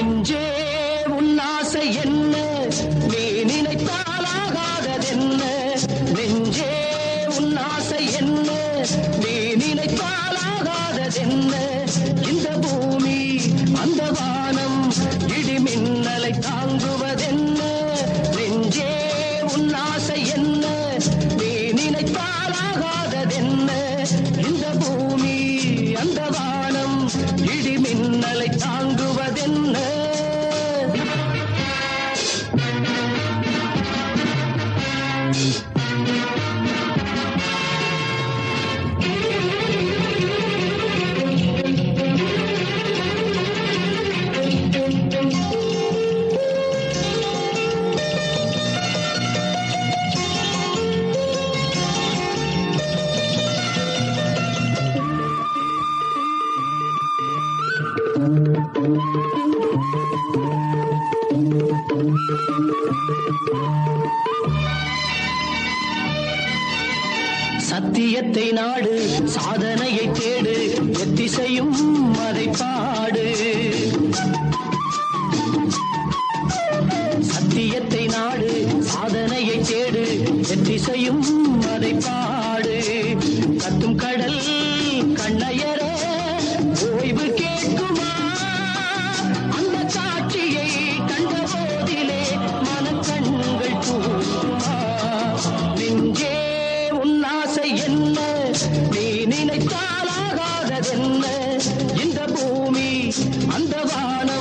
நெஞ்சே உன் ஆசை என்ன நீ நினைத்தாலாகாததென்ன நெஞ்சே உன் ஆசை என்ன நீ நினைத்தாலாகாததென்ன இந்த பூமி அந்த வானம் இடி மின்னலை தாங்குவதென்ன நெஞ்சே உன் ஆசை என்ன நீ நினைத்தாலாகாததென்ன இந்த பூமி அந்த வானம் இடி மின்னலை தாங்குவதென்ன சத்தியத்தை நாடு சாதனையை தேடு எத்திசையும் அதை பாடு சத்தியத்தை நாடு சாதனையை தேடு எத்திசையும் அதை பாடு கத்தும் கடல் கண்ணயர ஓய்வு கேட்குமா அந்த காட்சியை கண்ட போதிலே மனக்கண்கள் கூறுமா நெஞ்சே உன் ஆசை என்ன நீ நினைத்தாலாகாததென்ன இந்த பூமி அந்த வானம்